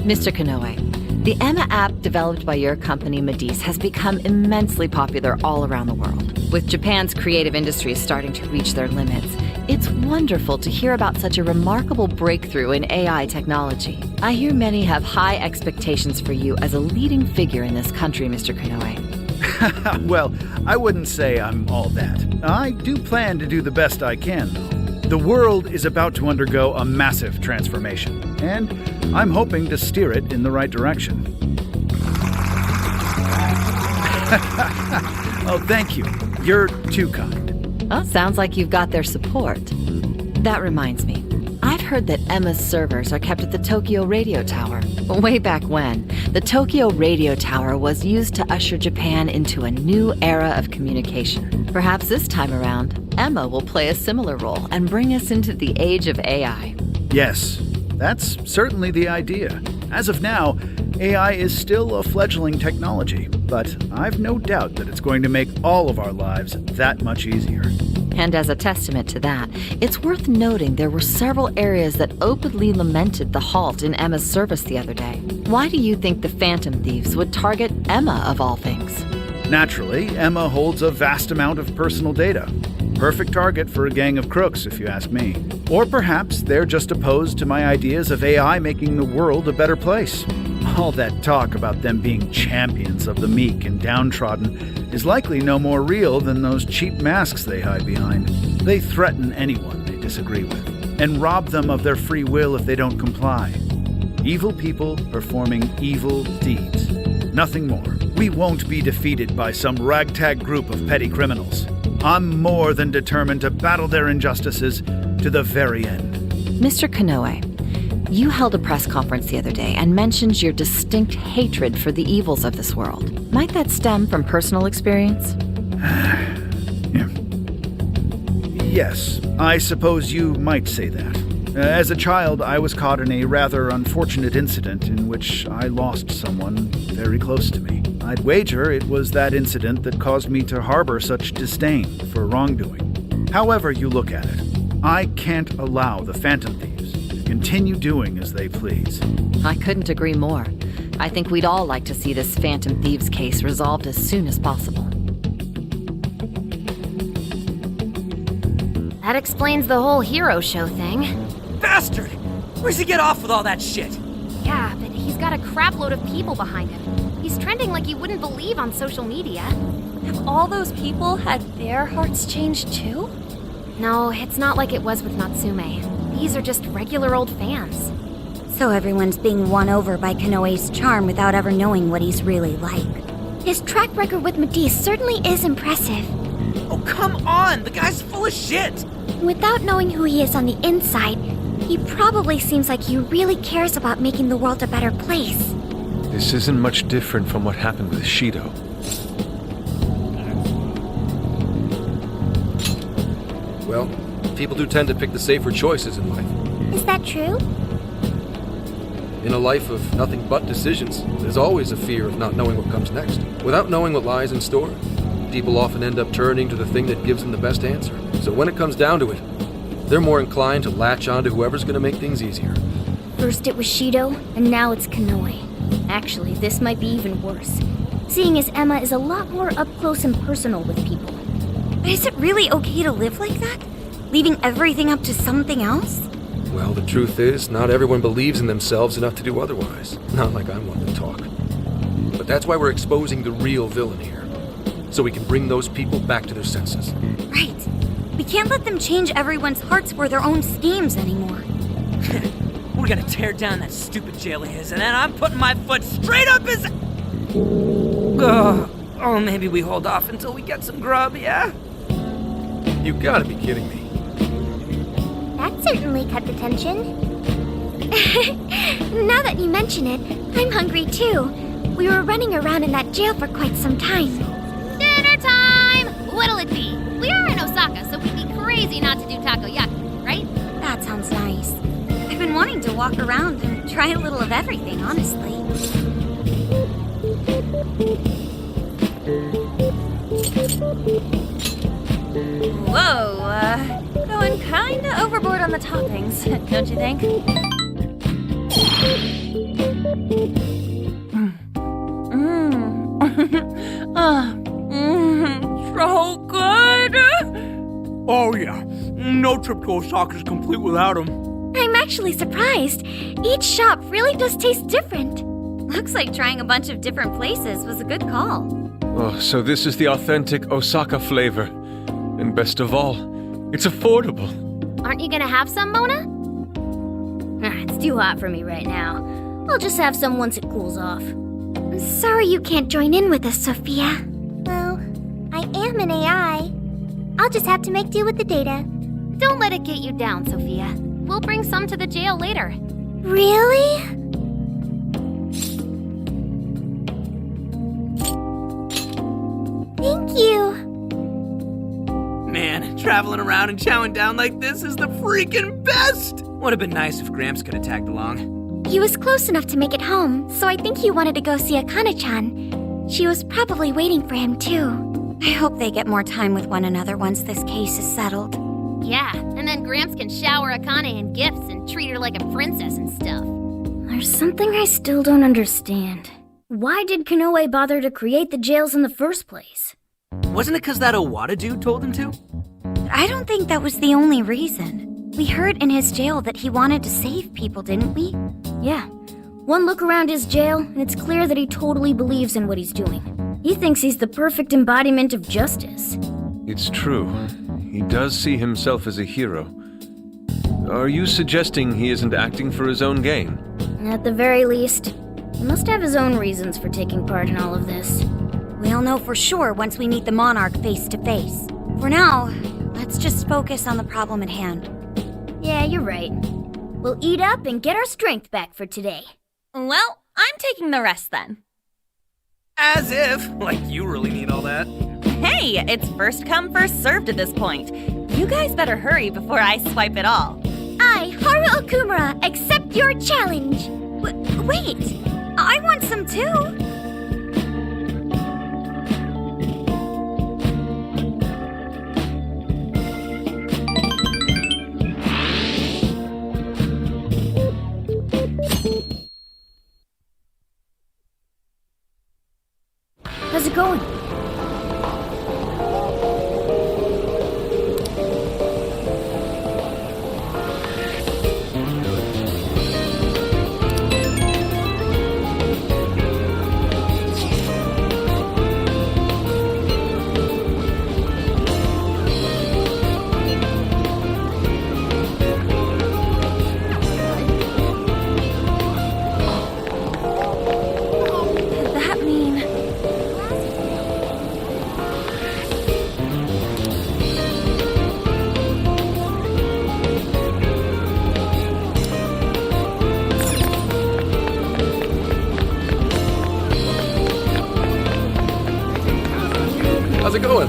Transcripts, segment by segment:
Mr. Kanoe, the Emma app developed by your company, Medice, has become immensely popular all around the world. With Japan's creative industries starting to reach their limits, it's wonderful to hear about such a remarkable breakthrough in AI technology. I hear many have high expectations for you as a leading figure in this country, Mr. Kanoe. Well, I wouldn't say I'm all that. I do plan to do the best I can, though. The world is about to undergo a massive transformation, and I'm hoping to steer it in the right direction. Oh, thank you. You're too kind. Well, sounds like you've got their support. That reminds me. I've heard that Emma's servers are kept at the Tokyo Radio Tower. Way back when, the Tokyo Radio Tower was used to usher Japan into a new era of communication. Perhaps this time around, Emma will play a similar role and bring us into the age of AI. Yes, that's certainly the idea. As of now, AI is still a fledgling technology, but I've no doubt that it's going to make all of our lives that much easier. And as a testament to that, it's worth noting there were several areas that openly lamented the halt in Emma's service the other day. Why do you think the Phantom Thieves would target Emma of all things? Naturally, Emma holds a vast amount of personal data. Perfect target for a gang of crooks, if you ask me. Or perhaps they're just opposed to my ideas of AI making the world a better place. All that talk about them being champions of the meek and downtrodden is likely no more real than those cheap masks they hide behind. They threaten anyone they disagree with, and rob them of their free will if they don't comply. Evil people performing evil deeds. Nothing more. We won't be defeated by some ragtag group of petty criminals. I'm more than determined to battle their injustices to the very end. Mr. Kanoe, you held a press conference the other day and mentioned your distinct hatred for the evils of this world. Might that stem from personal experience? Yes, I suppose you might say that. As a child, I was caught in a rather unfortunate incident in which I lost someone very close to me. I'd wager it was that incident that caused me to harbor such disdain for wrongdoing. However you look at it, I can't allow the Phantom Thieves to continue doing as they please. I couldn't agree more. I think we'd all like to see this Phantom Thieves case resolved as soon as possible. That explains the whole hero show thing. Bastard! Where's he get off with all that shit? Yeah, but he's got a crapload of people behind him. He's trending like you wouldn't believe on social media. Have all those people had their hearts changed too? No, it's not like it was with Natsume. These are just regular old fans. So everyone's being won over by Kanoe's charm without ever knowing what he's really like. His track record with Medice certainly is impressive. Oh, come on! The guy's full of shit! Without knowing who he is on the inside, he probably seems like he really cares about making the world a better place. This isn't much different from what happened with Shido. Well, people do tend to pick the safer choices in life. Is that true? In a life of nothing but decisions, there's always a fear of not knowing what comes next. Without knowing what lies in store, people often end up turning to the thing that gives them the best answer. So when it comes down to it, they're more inclined to latch on to whoever's going to make things easier. First it was Shido, and now it's Kanoe. Actually, this might be even worse, seeing as Emma is a lot more up close and personal with people. But is it really okay to live like that? Leaving everything up to something else? Well, the truth is, not everyone believes in themselves enough to do otherwise. Not like I'm one to talk. But that's why we're exposing the real villain here. So we can bring those people back to their senses. Right. We can't let them change everyone's hearts for their own schemes anymore. We're gonna tear down that stupid jail of his, and then I'm putting my foot straight up his... Oh, maybe we hold off until we get some grub, yeah? You gotta be kidding me. That certainly cut the tension. Now that you mention it, I'm hungry too. We were running around in that jail for quite some time. Dinner time! What'll it be? We are in Osaka, so we'd be crazy not to do takoyaki, right? That sounds nice. I've been wanting to walk around and try a little of everything, honestly. Whoa, going kinda overboard on the toppings, don't you think? So good! Oh yeah, no trip to Osaka is complete without them. I'm actually surprised. Each shop really does taste different. Looks like trying a bunch of different places was a good call. Oh, so this is the authentic Osaka flavor. And best of all, it's affordable. Aren't you gonna have some, Mona? It's too hot for me right now. I'll just have some once it cools off. I'm sorry you can't join in with us, Sophia. Well, I am an AI. I'll just have to make do with the data. Don't let it get you down, Sophia. We'll bring some to the jail later. Really? Thank you. Man, traveling around and chowing down like this is the freaking best! Would have been nice if Gramps could have tagged along. He was close enough to make it home, so I think he wanted to go see Akane-chan. She was probably waiting for him, too. I hope they get more time with one another once this case is settled. Yeah, and then Gramps can shower Akane in gifts and treat her like a princess and stuff. There's something I still don't understand. Why did Konoe bother to create the jails in the first place? Wasn't it because that Owada dude told him to? I don't think that was the only reason. We heard in his jail that he wanted to save people, didn't we? Yeah. One look around his jail, and it's clear that he totally believes in what he's doing. He thinks he's the perfect embodiment of justice. It's true. He does see himself as a hero. Are you suggesting he isn't acting for his own gain? At the very least, he must have his own reasons for taking part in all of this. We'll know for sure once we meet the Monarch face to face. For now, let's just focus on the problem at hand. Yeah, you're right. We'll eat up and get our strength back for today. Well, I'm taking the rest then. As if! Like you really need all that. Hey, it's first come, first served at this point. You guys better hurry before I swipe it all. I, Haru Okumura, accept your challenge. Wait! I want some too! How's it going? How's it going?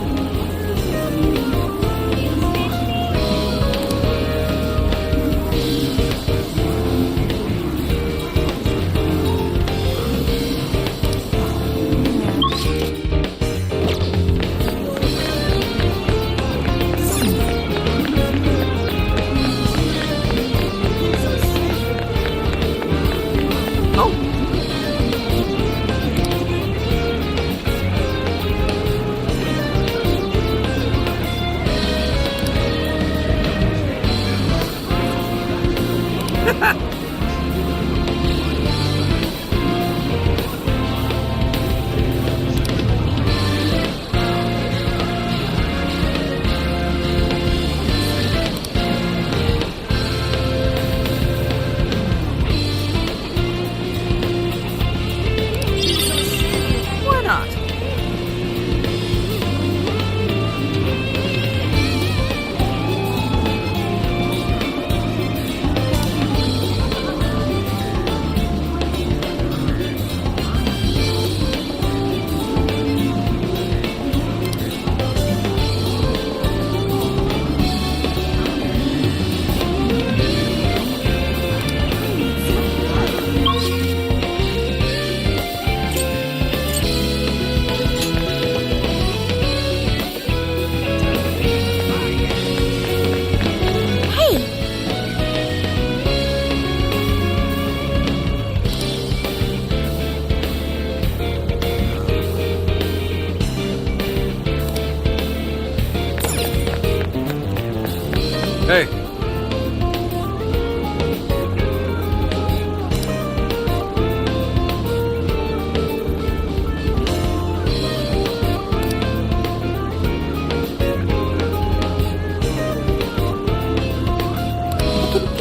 Why not?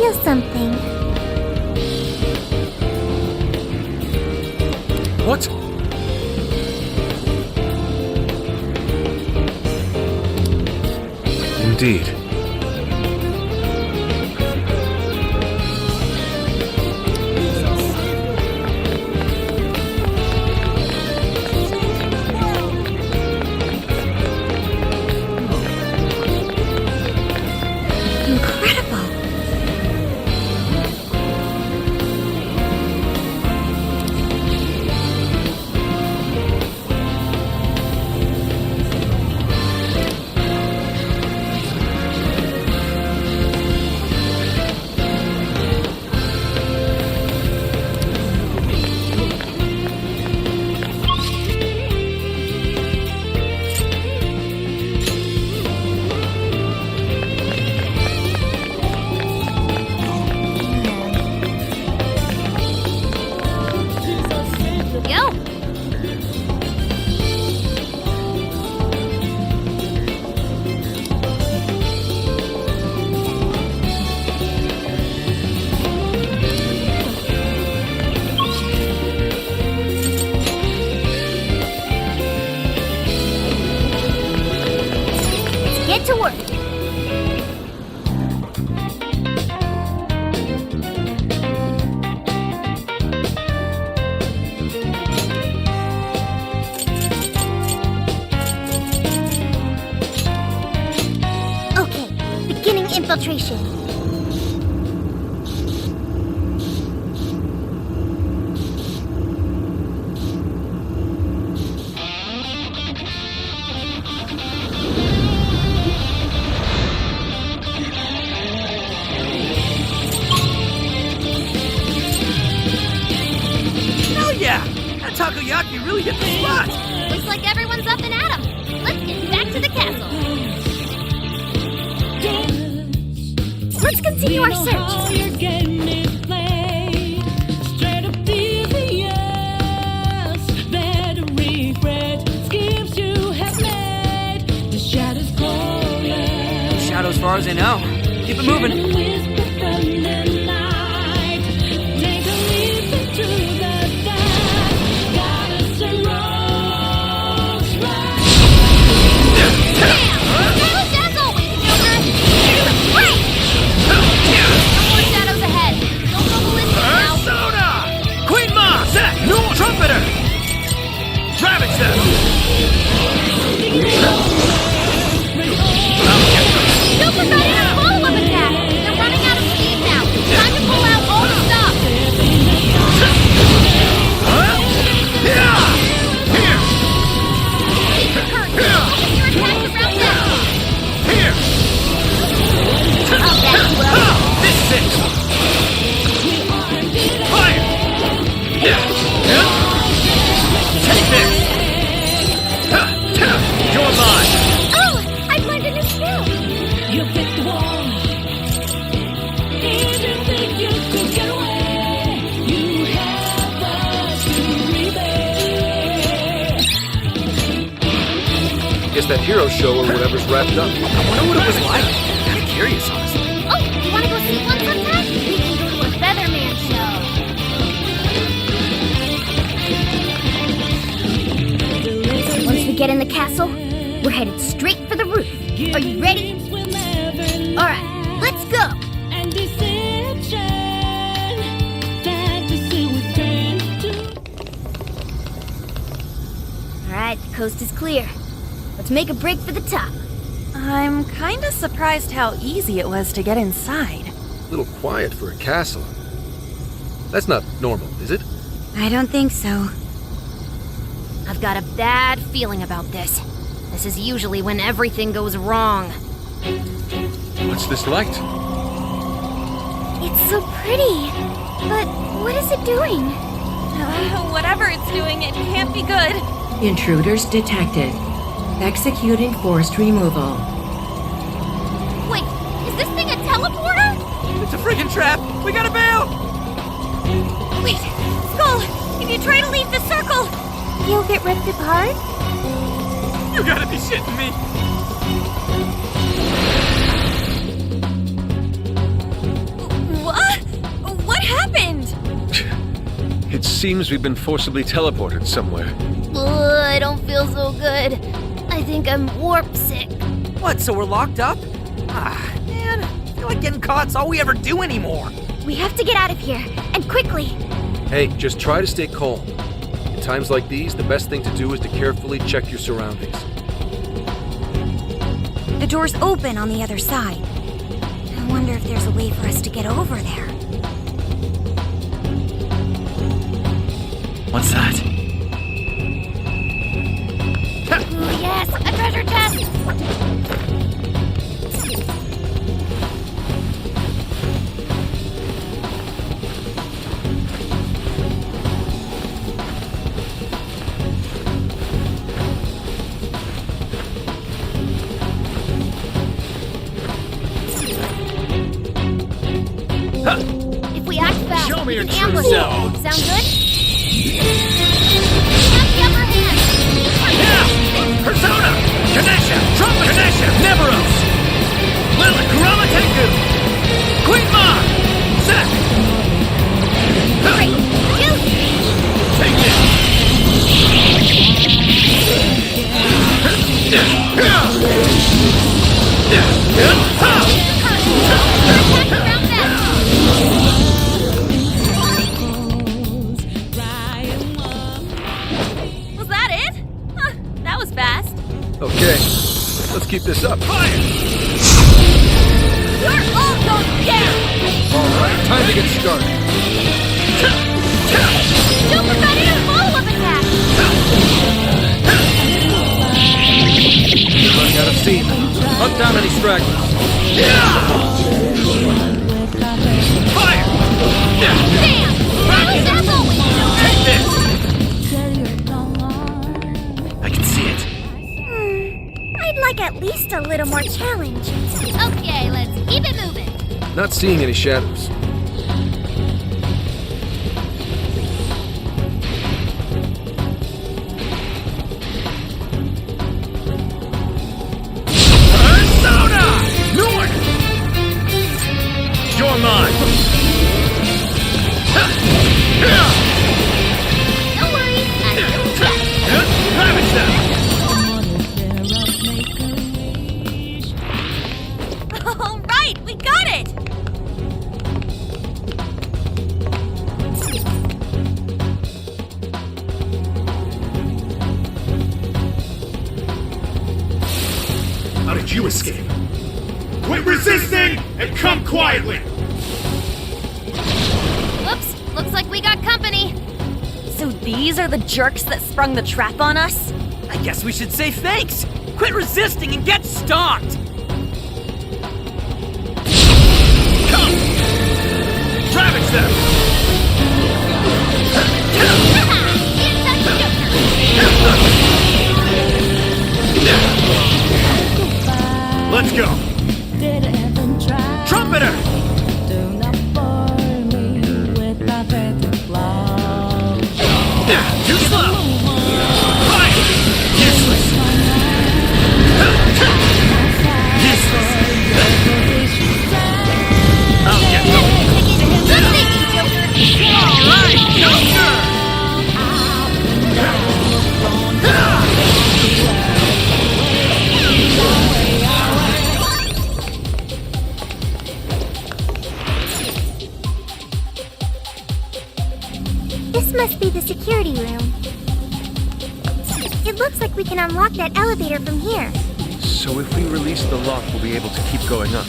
feel something. What? Indeed. Incredible. Go! Get to work. Okay, beginning infiltration. Hell yeah! That takoyaki really hit the spot! Looks like everyone's up and at 'em. Let's get back to the castle. Let's continue our search. Shadow as far as I know. Keep it moving. Stylish as always, Joker! Right! No more shadows ahead. Don't go ballistic now. Persona! Queen Ma! Set! New trumpeter! Ravage them! Don't forget a follow-up attack! They're running out of steam now. Time to pull out all the stuff. Secret Kurt, focus your attacks around them. I'll back you up. This is it! Fire! Take this! You're mine! Oh, I've learned a new skill. You picked the wall. Didn't think you could get away. You have us to rebel. Guess that hero show or whatever's wrapped up. I wonder what it was like. Kind of curious, honestly. Oh, you want to go see one sometime? We can go to a Featherman show. Once we get in the castle, we're headed straight for the roof. Are you ready? All right, let's go. And deception, fantasy we turn to. All right, the coast is clear. Let's make a break for the top. I'm kinda surprised how easy it was to get inside. A little quiet for a castle. That's not normal, is it? I don't think so. I've got a bad feeling about this. This is usually when everything goes wrong. What's this light? It's so pretty. But what is it doing? Whatever it's doing, it can't be good. Intruders detected. Executing forced removal. Wait, is this thing a teleporter? It's a freaking trap! We gotta bail! Wait, Skull, if you try to leave the circle, You'll get ripped apart? You gotta be shitting me! seems we've been forcibly teleported somewhere. I don't feel so good. I think I'm warp sick. What, so we're locked up? Ah, man, I feel like getting caught's all we ever do anymore. We have to get out of here, and quickly. Hey, just try to stay calm. In times like these, the best thing to do is to carefully check your surroundings. The door's open on the other side. I wonder if there's a way for us to get over there. What's that? Ooh, yes, a treasure chest! If we act fast, Show me we your can true ambush self. them. Sound good? We have the upper hand. Yeah! Persona! Ganesha! Trumpet! Ganesha! Neveros! Lilith! Kurama Tengu! Queen Ma! Set! Great. You! Take this! Attack around that. Was that it? Huh, that was fast. Okay, let's keep this up. You're all going down. Alright, time to get started. Super ready to follow-up attack. You're running out of steam. Hunt down any stragglers. Fire! Bam! Rally that always, Take this! I can see it. I'd like at least a little more challenge. Okay, let's keep it moving. Not seeing any shadows. Persona! North! You're mine! No worries, I'm doing that. Ravage them! All right, we got it! How did you escape? Quit resisting and come quietly! Whoops, looks like we got company. So these are the jerks that sprung the trap on us? I guess we should say thanks. Quit resisting and get stomped. Come! Ravage them! Let's go! Trumpeter! Too slow! Fire! Useless! Useless! I'll get them! Good thinking, Joker. Alright, Joker! This must be the security room. It looks like we can unlock that elevator from here. So if we release the lock, we'll be able to keep going up.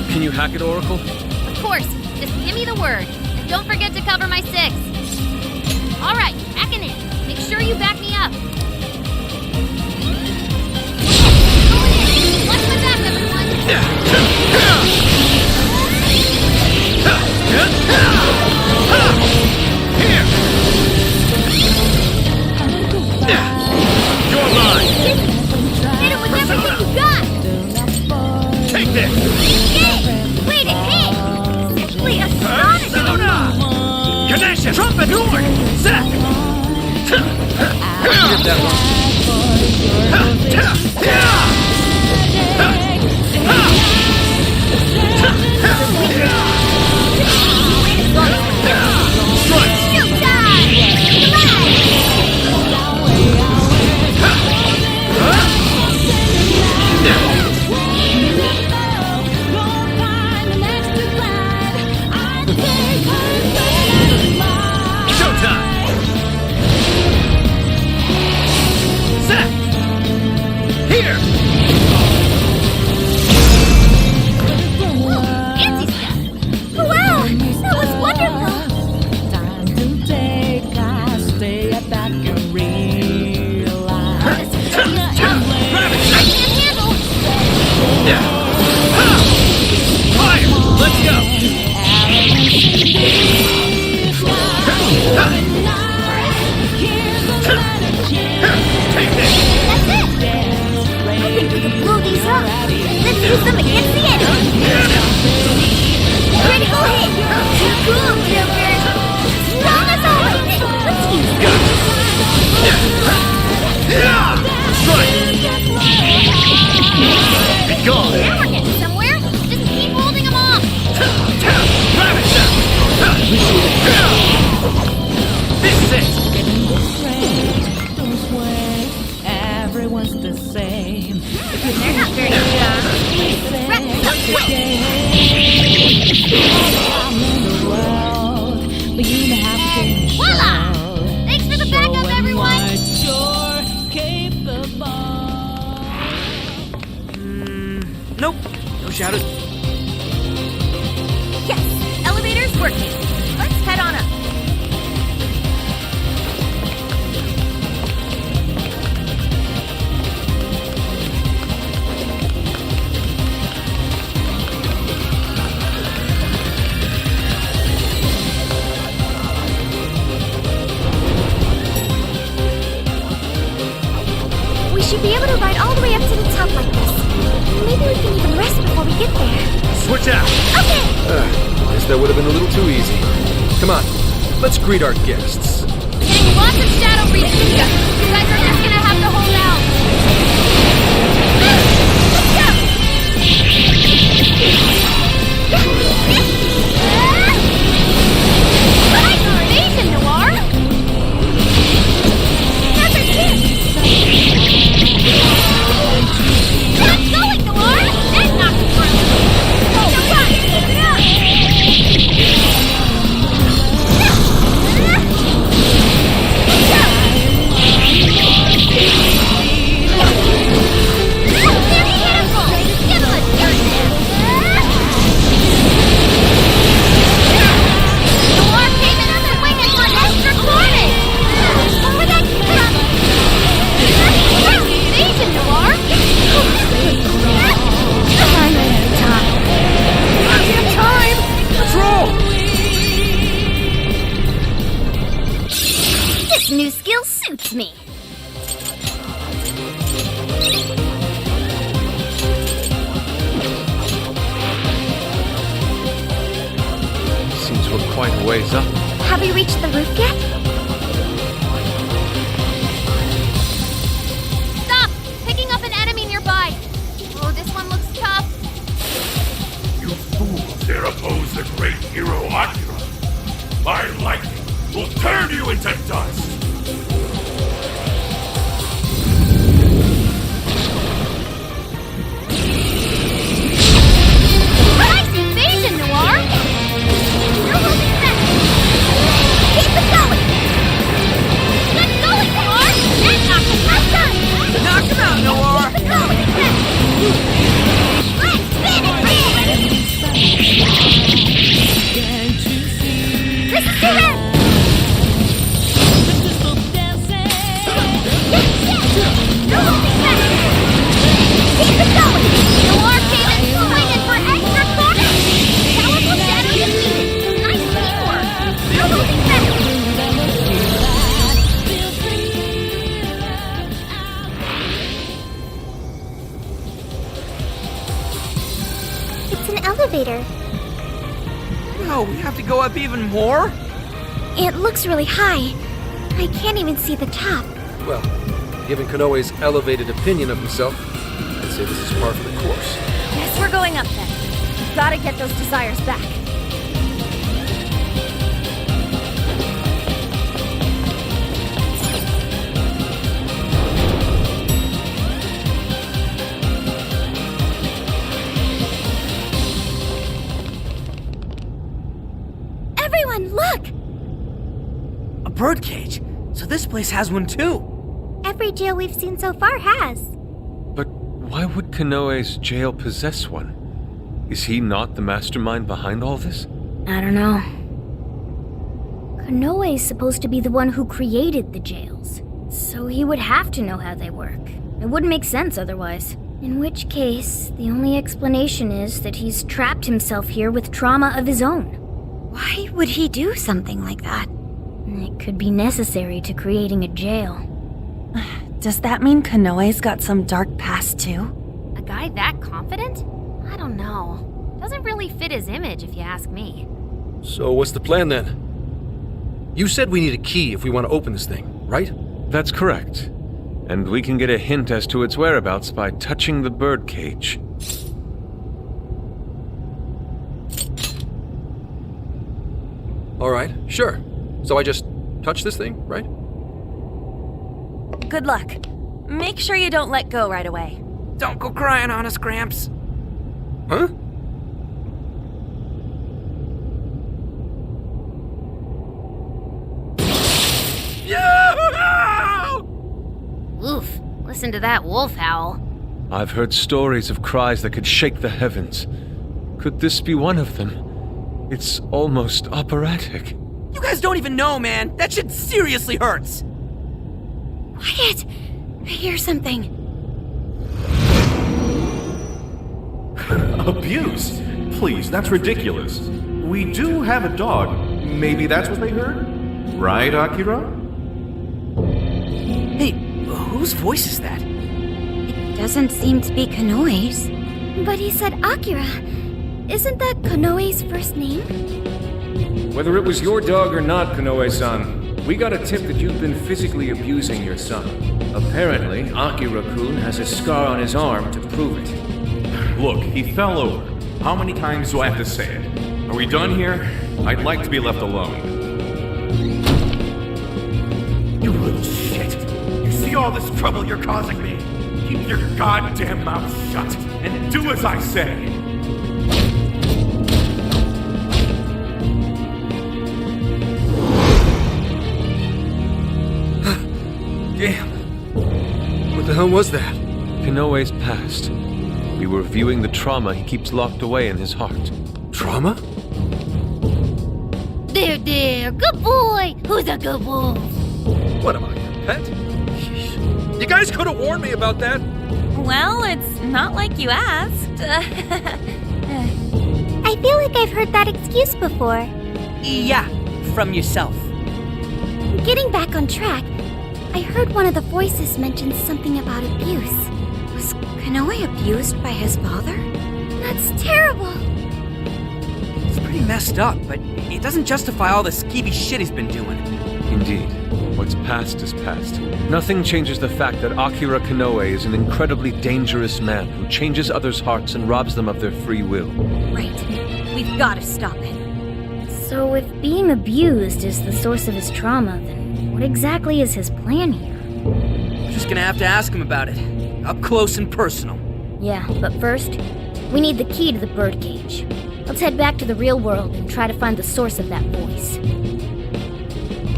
Can you hack it, Oracle? Of course, just give me the word. And don't forget to cover my 6. All right, hacking in. Make sure you back me up. Going in. Watch my back, everyone. Here! You're mine! Hit it with everything you got. Take this! Yay! Way to hit! Simply astonishing. Persona! Ganesha! Trumpet! North! Set! Get that one. You die! should be able to ride all the way up to the top like this. Maybe we can even rest before we get there. Switch out! Okay! Guess that would have been a little too easy. Come on, let's greet our guests. Getting lots of shadow reading. You guys are just gonna have to hold out. Let's go! Nice invasion, Noir! That's our chance! Keep going, Noir! And knock it through! Come on, keep it up! This new skill suits me. Seems we're quite a ways up. Have we reached the roof yet? Stop! Picking up an enemy nearby. Oh, this one looks tough. You fools dare oppose the great hero Akira. My lightning will turn you into dust. Nice invasion, Noir! You're losing fast. Keep it going! Get going, Noir! And knock him out done! Knock him out, Noir! Keep it going! Let's spin it, This is too bad! You're losing fast. Keep it going! Noir came in swinging for extra corner! Powerful shadow defeated! Nice teamwork! You're losing fast! It's an elevator. No, we have to go up even more? It looks really high. I can't even see the top. Well, given Konoe's elevated opinion of himself, I'd say this is par for the course. Guess we're going up then. Gotta get those desires back. Everyone, look! A birdcage. So this place has one too. Every jail we've seen so far has. But why would Konoe's jail possess one? Is he not the mastermind behind all this? I don't know. Konoe's supposed to be the one who created the jails, so he would have to know how they work. It wouldn't make sense otherwise. In which case, the only explanation is that he's trapped himself here with trauma of his own. Why would he do something like that? It could be necessary to creating a jail. Does that mean Konoe's got some dark past too? A guy that confident? I don't know. Doesn't really fit his image, if you ask me. So what's the plan then? You said we need a key if we want to open this thing, right? That's correct. And we can get a hint as to its whereabouts by touching the birdcage. All right, sure. So I just touch this thing, right? Good luck. Make sure you don't let go right away. Don't go crying on us, Gramps. Huh? Oof, listen to that wolf howl. I've heard stories of cries that could shake the heavens. Could this be one of them? It's almost operatic. You guys don't even know, man. That shit seriously hurts. Quiet! I hear something. Abuse? Please, that's ridiculous. We do have a dog. Maybe that's what they heard? Right, Akira? Hey, whose voice is that? doesn't seem to be Konoe's. But he said Akira. Isn't that Konoe's first name? Whether it was your dog or not, Konoe-san, we got a tip that you've been physically abusing your son. Apparently, Akira-kun has a scar on his arm to prove it. Look, he fell over. How many times do I have to say it? Are we done here? I'd like to be left alone. You little shit. You see all this trouble you're causing me? Keep your goddamn mouth shut and do as I say. Damn. What the hell was that? Konoe's past. We were viewing the trauma he keeps locked away in his heart. Trauma? There, good boy. Who's a good wolf? What am I, a pet? Sheesh. You guys could have warned me about that. Well, it's not like you asked. I feel like I've heard that excuse before. Yeah, from yourself. Getting back on track, I heard one of the voices mention something about abuse. Was Konoe abused by his father? That's terrible. It's pretty messed up, but it doesn't justify all the skeevy shit he's been doing. Indeed. What's past is past. Nothing changes the fact that Akira Konoe is an incredibly dangerous man who changes others' hearts and robs them of their free will. Right. We've got to stop it. So if being abused is the source of his trauma, then what exactly is his plan here? We're just gonna have to ask him about it. Up close and personal. Yeah, but first, we need the key to the birdcage. Let's head back to the real world and try to find the source of that voice.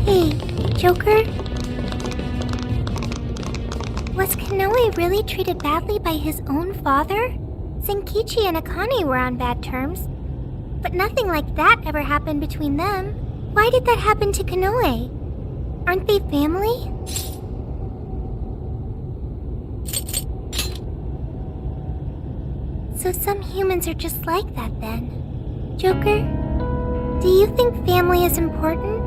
Hey, Joker? Was Konoe really treated badly by his own father? Senkichi and Akane were on bad terms, but nothing like that ever happened between them. Why did that happen to Konoe? Aren't they family? So some humans are just like that then. Joker, do you think family is important?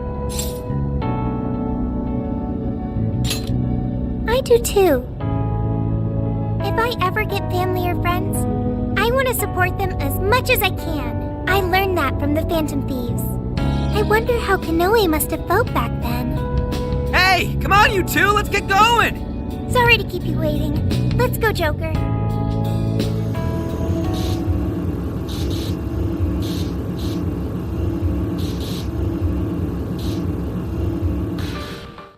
I do too. If I ever get family or friends, I want to support them as much as I can. I learned that from the Phantom Thieves. I wonder how Konoe must have felt back then. Hey, come on you two, let's get going! Sorry to keep you waiting. Let's go, Joker.